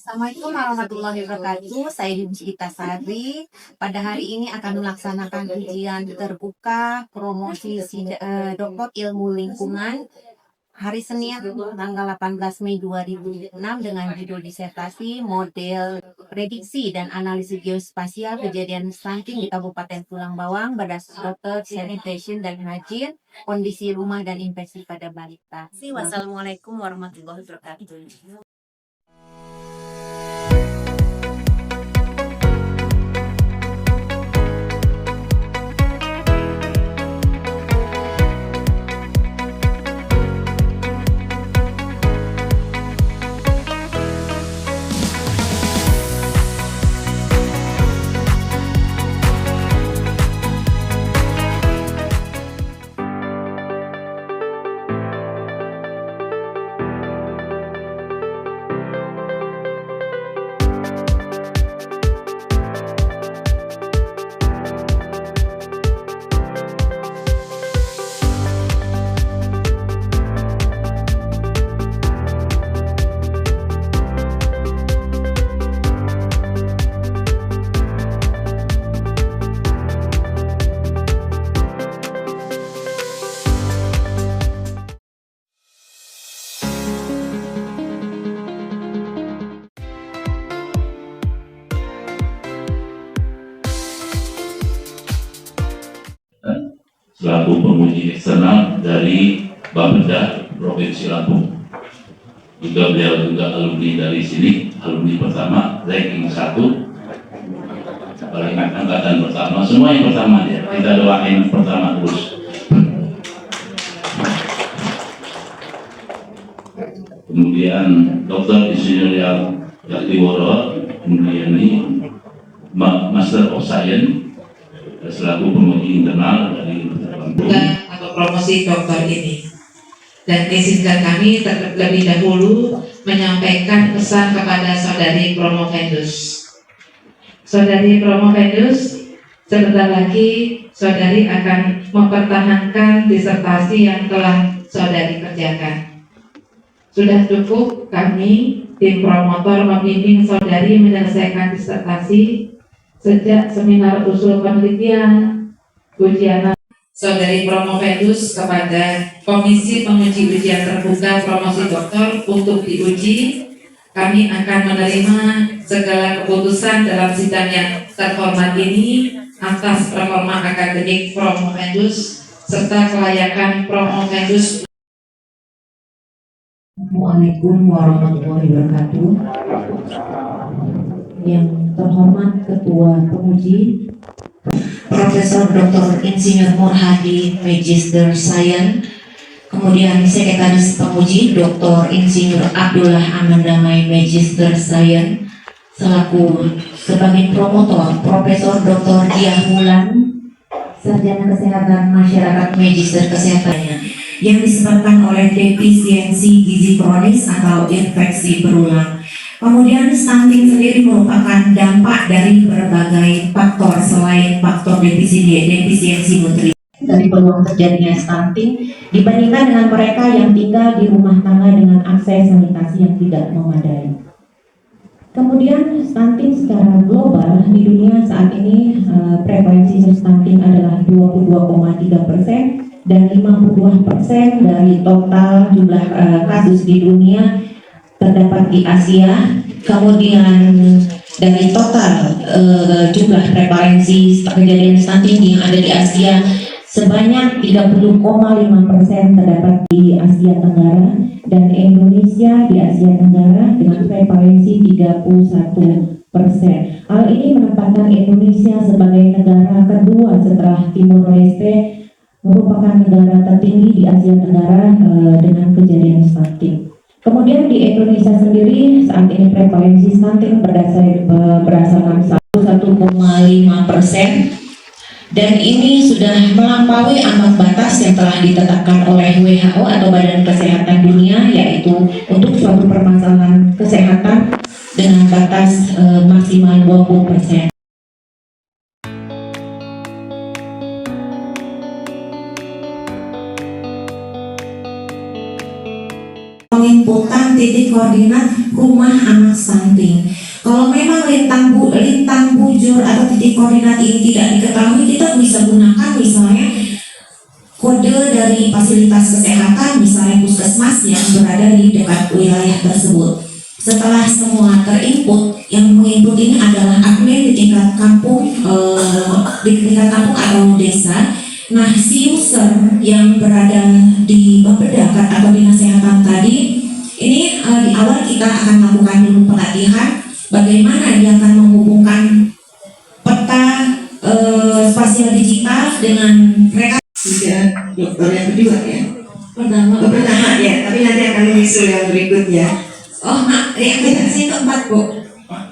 Assalamualaikum warahmatullahi wabarakatuh. Saya Yunci Itasari. Pada hari ini akan melaksanakan ujian terbuka promosi Doktor Ilmu Lingkungan hari Senin tanggal 18 Mei 2006 dengan judul disertasi model prediksi dan analisis geospasial kejadian stunting di Kabupaten Tulang Bawang berdasarkan Dokter Sanitation dan Hygiene, kondisi rumah dan infeksi pada balita. Wassalamualaikum warahmatullahi wabarakatuh. Selaku penguji eksternal dari Bapeda Provinsi Lampung. Juga beliau juga alumni dari sini, alumni pertama, ranking 1, paling angkatan pertama, semua yang pertama dia. Kita doain pertama terus. Kemudian Dr. Insinyur Yaktiworo, kemudian ini Master of Science selaku penguji internal dari atau promosi dokter ini. Dan izinkan kami terlebih dahulu menyampaikan pesan kepada saudari Promovendus. Saudari Promovendus, sebentar lagi saudari akan mempertahankan disertasi yang telah saudari kerjakan. Sudah cukup kami tim promotor membimbing saudari menyelesaikan disertasi sejak seminar usul penelitian, ujian. Saudari Promovendus kepada Komisi Penguji Ujian Terbuka Promosi Doktor untuk diuji, kami akan menerima segala keputusan dalam sidang yang terhormat ini atas performa akademik Promovendus serta kelayakan Promovendus. Assalamualaikum warahmatullahi wabarakatuh. Yang terhormat Ketua Penguji Profesor Dr. Insinyur Murhadi, Magister Science, kemudian Sekretaris Penguji Dr. Insinyur Abdullah Amandamai, Magister Science, selaku sebagai promotor Profesor Dr. Diah Wulan, Sarjana Kesehatan Masyarakat, Magister Kesehatannya, yang disebabkan oleh defisiensi gizi kronis atau infeksi berulang. Kemudian stunting sendiri merupakan dampak dari berbagai faktor selain faktor defisiensi nutrisi. Dari peluang terjadinya stunting dibandingkan dengan mereka yang tinggal di rumah tangga dengan akses sanitasi yang tidak memadai. Kemudian stunting secara global di dunia saat ini prevalensi stunting adalah 22,3% dan 52% dari total jumlah kasus di dunia terdapat di Asia. Kemudian dari total jumlah prevalensi kejadian stunting yang ada di Asia sebanyak 30,5% terdapat di Asia Tenggara dan Indonesia di Asia Tenggara dengan prevalensi 31%. Hal ini menempatkan Indonesia sebagai negara kedua setelah Timor Leste, merupakan negara tertinggi di Asia Tenggara dengan kejadian stunting. Kemudian di Indonesia sendiri saat ini prevalensi stunting berdasarkan 1,5% dan ini sudah melampaui ambang batas yang telah ditetapkan oleh WHO atau Badan Kesehatan Dunia, yaitu untuk suatu permasalahan kesehatan dengan batas maksimal 20%. menginfokan titik koordinat rumah anak stunting. Kalau memang lintang bujur atau titik koordinat ini tidak diketahui, kita bisa gunakan misalnya kode dari fasilitas kesehatan, misalnya puskesmas yang berada di dekat wilayah tersebut. Setelah semua terinput, yang menginput ini adalah admin di tingkat kampung, atau desa. Nah, si user yang berada di Bapeda atau dinas kesehatan tadi, ini di awal kita akan melakukan dulu pelatihan bagaimana dia akan menghubungkan peta spasial digital dengan mereka. Sudah dokter yang kedua ya. Pertama Ya, tapi nanti akan menyusul yang berikutnya. Oh, yang saya keempat, Bu.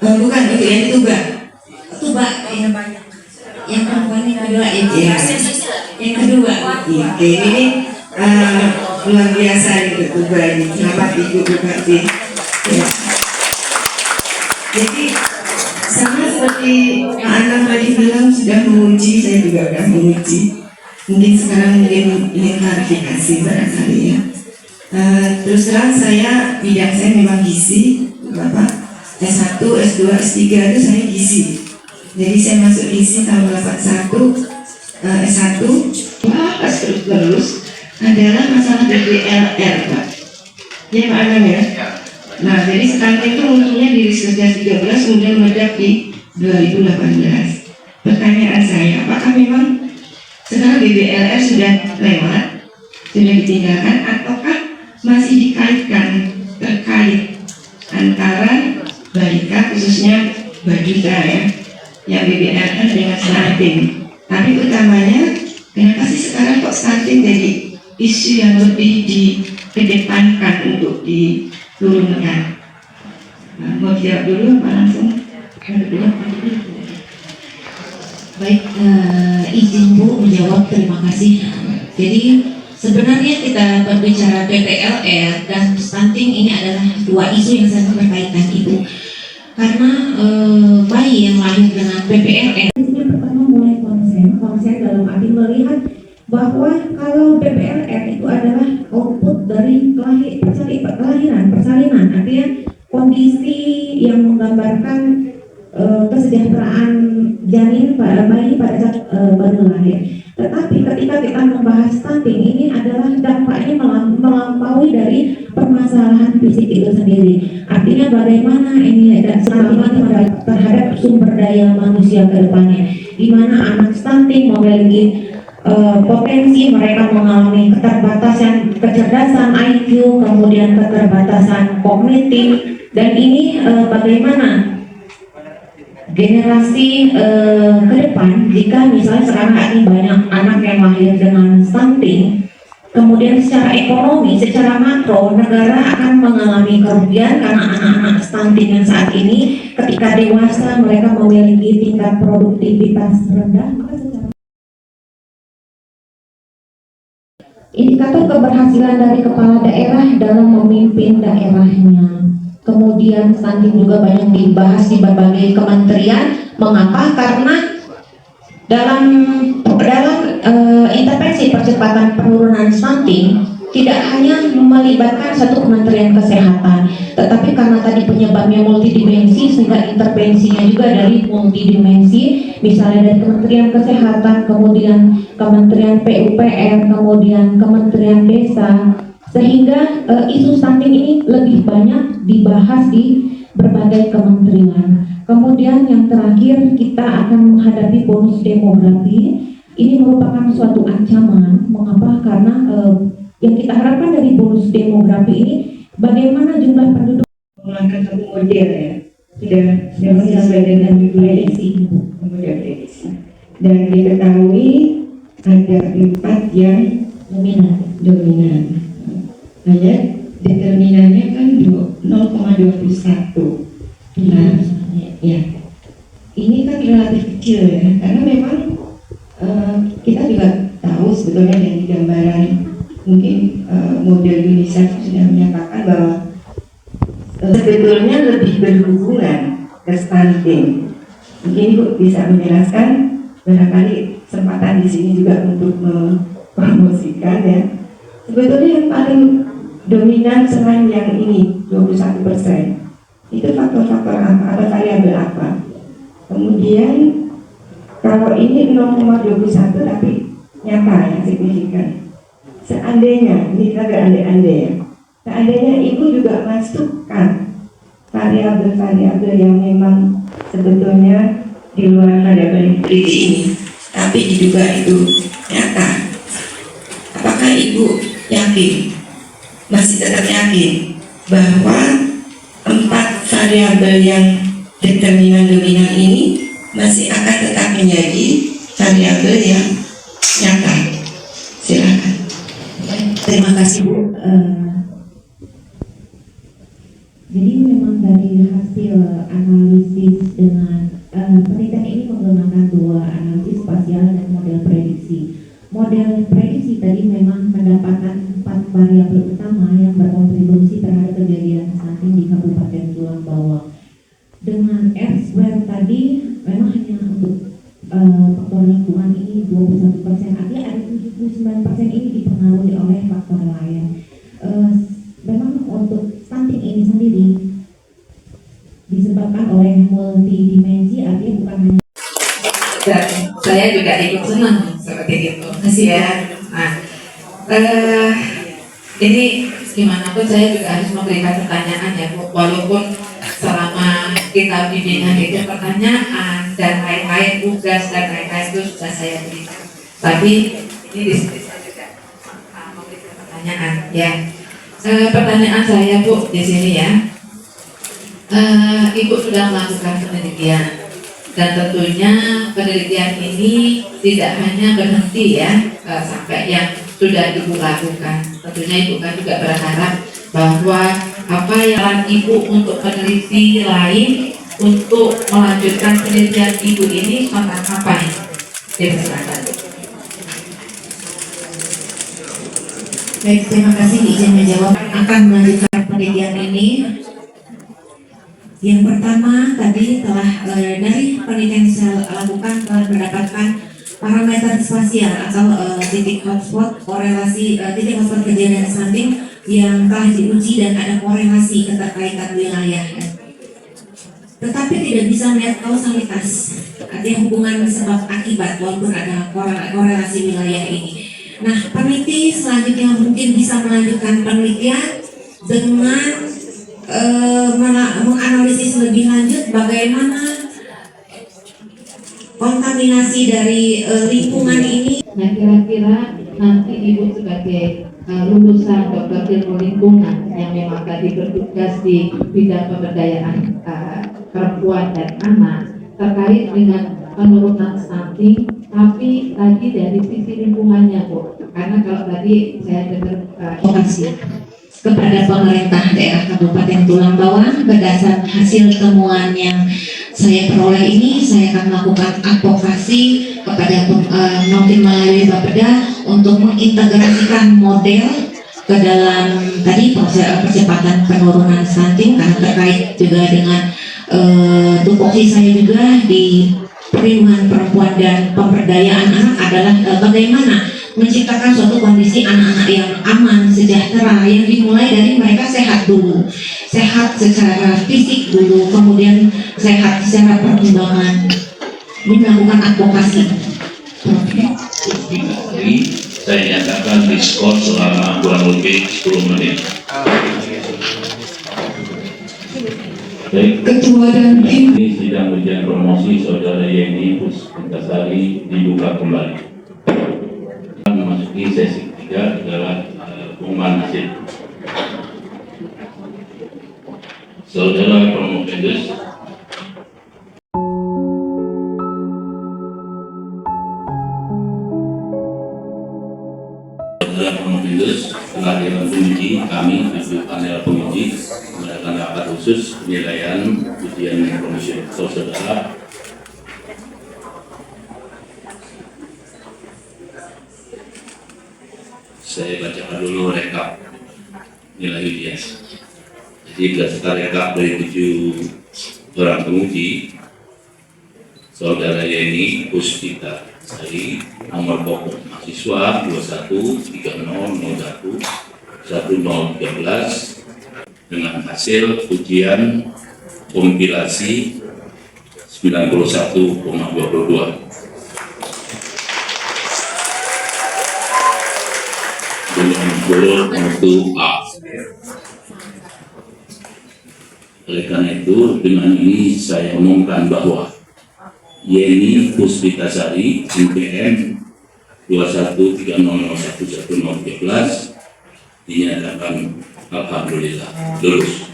Bukan itu yang ketiga. Tuba yang banyak. Yang perempuan yang kedua itu. Iya. Yang kedua. Iya, ini luar biasa gitu ketiga ini. Selamat Ibu Bupati. Ya. Jadi sama seperti Pak Anang tadi bilang sudah menguji, saya juga akan menguji. Mungkin sekarang ingin klarifikasi barangkali ya. Terus terang saya bidang saya memang gizi, Bapak. S1, S2, S3 itu saya gizi. Jadi saya masuk gizi tahun 81, S1 bahas terus adalah masalah BBLR, Pak. Ya Pak Anang ya. Nah, jadi stunting itu munculnya di Riskerjas 13, kemudian meledak di 2018. Pertanyaan saya, apakah memang sekarang BBLR sudah lewat, sudah ditinggalkan, ataukah masih dikaitkan terkait antara balita khususnya balita ya, yang BBLR dengan stunting? Tapi utamanya, kenapa sih sekarang kok stunting jadi isu yang lebih dikedepankan untuk diturunkan? Nah, mau jawab dulu apa langsung? Baik, izin Bu menjawab, terima kasih. Jadi sebenarnya kita berbicara PPLR dan stunting ini adalah dua isu yang sangat berkaitan, Ibu. Karena bayi yang lahir dengan PPLR, yang pertama mulai konsen dalam arti melihat bahwa kalau PPLR itu adalah output dari persalinan, artinya kondisi yang menggambarkan kesejahteraan janin pada bayi pada saat baru lahir. Tetapi ketika kita membahas stunting, ini adalah dampaknya melampaui dari permasalahan fisik itu sendiri. Artinya bagaimana ini stunting ini terhadap sumber daya manusia ke depannya, di mana anak stunting memiliki potensi mereka mengalami keterbatasan kecerdasan IQ, kemudian keterbatasan kognitif, dan ini bagaimana generasi ke depan, jika misalnya sekarang ini banyak anak yang lahir dengan stunting, kemudian secara ekonomi, secara makro, negara akan mengalami kerugian karena anak-anak stunting yang saat ini ketika dewasa mereka memiliki tingkat produktivitas rendah. Indikator keberhasilan dari kepala daerah dalam memimpin daerahnya. Kemudian stunting juga banyak dibahas di berbagai kementerian. Mengapa? Karena dalam intervensi percepatan penurunan stunting tidak hanya melibatkan satu kementerian kesehatan, tetapi karena tadi penyebabnya multidimensi, sehingga intervensinya juga dari multidimensi, misalnya dari Kementerian Kesehatan, kemudian Kementerian PUPR, kemudian Kementerian Desa, sehingga isu stunting ini lebih banyak dibahas di berbagai kementerian. Kemudian yang terakhir, kita akan menghadapi bonus demografi. Ini merupakan suatu ancaman. Mengapa? Karena yang kita harapkan dari bonus demografi ini, bagaimana jumlah penduduk Menggunakan satu model ya, sudah sesuai dengan prediksi, model prediksi. Dan diketahui ada 4 yang dominan. Hanya determinannya kan 0,21. Nah, ya, ini kan relatif kecil ya, karena memang kita juga tahu sebetulnya dari gambaran mungkin model UNICEF sudah menyatakan bahwa sebetulnya lebih berhubungan ke stunting. Mungkin Ibu bisa menjelaskan, barangkali kesempatan di sini juga untuk mempromosikan ya. Sebetulnya yang paling dominan selain yang ini 21%, itu faktor-faktor apa atau variabel apa. Kemudian kalau ini 0,21 tapi nyata ya, signifikan. Seandainya, ini kita berandai-andai ya, seandainya ibu juga masukkan variabel-variabel yang memang sebetulnya di luar variabel peneliti ini, tapi diduga itu nyata, apakah ibu yakin, masih tetap yakin bahwa 4 variabel yang determinan dominan ini masih akan tetap menjadi variabel yang nyata? Silakan. Terima kasih Bu. Jadi memang dari hasil analisis dengan penelitian ini menggunakan 2 analisis spasial dan model prediksi. Model prediksi tadi memang mendapatkan 4 variabel utama yang berkontribusi terhadap kejadian stunting di Kabupaten Tulang Bawang. Dengan R-square tadi memang hanya untuk faktor lingkungan ini 21%, artinya ada 79% ini dipengaruhi oleh faktor lain. Memang untuk stunting ini sendiri disebabkan oleh multidimensi, artinya bukan hanya. Dan saya juga ikut senang seperti itu. Kasih ya. Nah, ini gimana pun saya juga harus memberikan pertanyaan ya Bu. Walaupun selama kita bimbingan itu pertanyaan dan lain-lain, tugas dan lain-lain itu sudah saya berikan. Tapi ini di sini saya juga memberikan pertanyaan ya. Pertanyaan saya Bu di sini ya. Ibu sudah melakukan penelitian dan tentunya penelitian ini tidak hanya berhenti ya sampai yang sudah Ibu lakukan. Tentunya Ibu kan juga berharap bahwa apa yang Ibu untuk peneliti lain untuk melanjutkan penelitian Ibu ini tentang apa ini? Silakan. Baik, terima kasih izin menjawab. Akan melanjutkan penelitian ini. Yang pertama tadi telah dari penelitian saya lakukan telah mendapatkan parameter spasial atau titik hotspot korelasi titik hotspot kejadian stunting yang telah diuji dan ada korelasi keterkaitan wilayah. Tetapi tidak bisa melihat kausalitas, artinya hubungan sebab akibat walaupun ada korelasi wilayah ini. Nah, peneliti selanjutnya mungkin bisa melanjutkan penelitian dengan menganalisis lebih lanjut bagaimana kontaminasi dari lingkungan ini. Nah, kira-kira nanti Ibu sebagai lulusan Doktor Ilmu Lingkungan yang memang tadi bertugas di bidang pemberdayaan perempuan dan anak terkait dengan penurunan stunting, tapi tadi dari sisi lingkungannya Bu, karena kalau tadi saya dengar kepada pemerintah daerah Kabupaten Tulang Bawang berdasar hasil temuan yang saya peroleh ini, saya akan melakukan advokasi kepada mungkin melalui Bapeda untuk mengintegrasikan model ke dalam tadi percepatan penurunan stunting, karena terkait juga dengan tupoksi saya juga di perlindungan perempuan dan pemberdayaan anak adalah bagaimana menciptakan suatu kondisi anak-anak yang aman, sejahtera, yang dimulai dari mereka sehat dulu, sehat secara fisik dulu, kemudian sehat secara perkembangan, melakukan advokasi. Saya nyatakan diskon selama kurang lebih 10 menit. Baik, Ketua dan tim ini sidang ujian promosi Saudara Yeni Puspitasari dibuka kembali. Memasuki sesi 3 adalah pengumuman hasil. Saudara Promovendus, Saudara Promovendus telah diuji, kami dari panel penguji mengadakan rapat khusus penilaian ujian promosi saudara. Saya bacakan dulu rekap nilai ujian. Jadi berdasarkan rekap dari 7 orang penguji, Saudara Yeni Puspitasari nomor pokok mahasiswa 213001 1013 dengan hasil ujian kompilasi 91,22. Dengan gol untuk A. Oleh karena itu, dengan ini saya umumkan bahwa Yeni Puspitasari NPM 2130011013 dinyatakan alhamdulillah lulus.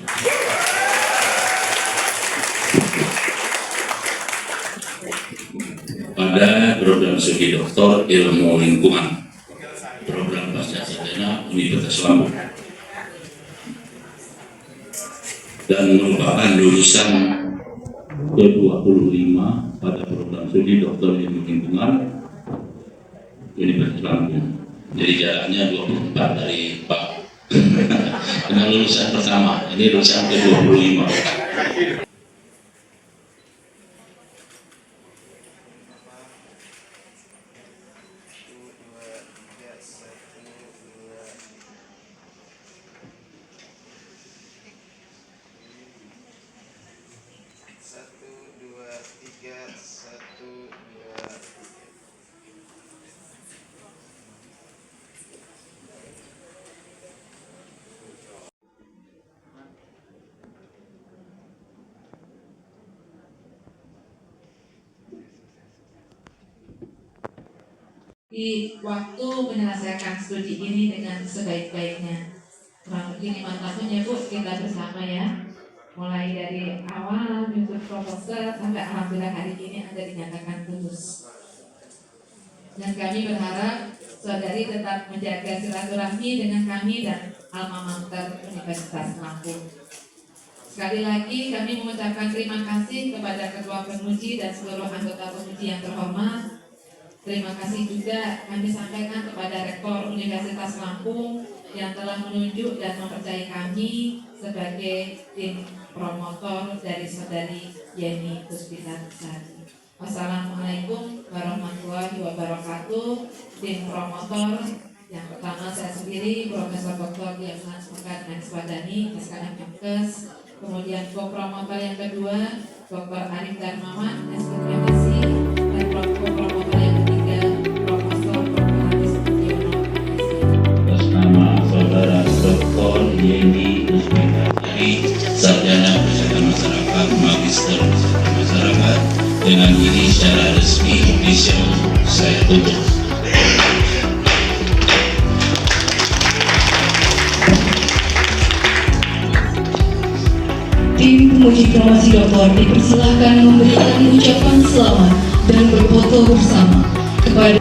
Pada program studi doktor ilmu lingkungan, program pasca sarjana Universitas Lampung, dan merupakan lulusan ke-25 pada program studi doktor ilmu lingkungan Universitas Lampung. Jadi jaraknya 24 dari Pak. Dengan lulusan pertama, ini lulusan ke-25. Di waktu menyelesaikan studi ini dengan sebaik-baiknya. Kurang lebih 5 tahun ya Bu, kita bersama ya. Mulai dari awal menyusun proposal sampai alhamdulillah hari ini Anda dinyatakan lulus. Dan kami berharap saudari tetap menjaga silaturahmi dengan kami dan alma mater Universitas Lampung. Sekali lagi kami mengucapkan terima kasih kepada Ketua Penguji dan seluruh anggota penguji yang terhormat. Terima kasih juga kami sampaikan kepada Rektor Universitas Lampung yang telah menunjuk dan mempercayai kami sebagai tim promotor dari saudari Yeni Puspitasari. Wassalamualaikum warahmatullahi wabarakatuh. Tim promotor yang pertama saya sendiri, Profesor Dr. Diamas Mekat Maniswadani, SKM Kemkes. Kemudian co-promotor yang kedua, Dr. Arif Darmawan, SKMSI. Dan co-promotor yang ketiga, Profesor Dr. Haris Budiono, MSI. Atas nama Saudara Dr. Yeni Puspitasari, Sarjana Kesehatan Masyarakat, Magister Kesehatan Masyarakat, dengan ini secara resmi official saya tutup. Tim penguji promosi doktor dipersilahkan memberikan ucapan selamat dan berfoto bersama kepada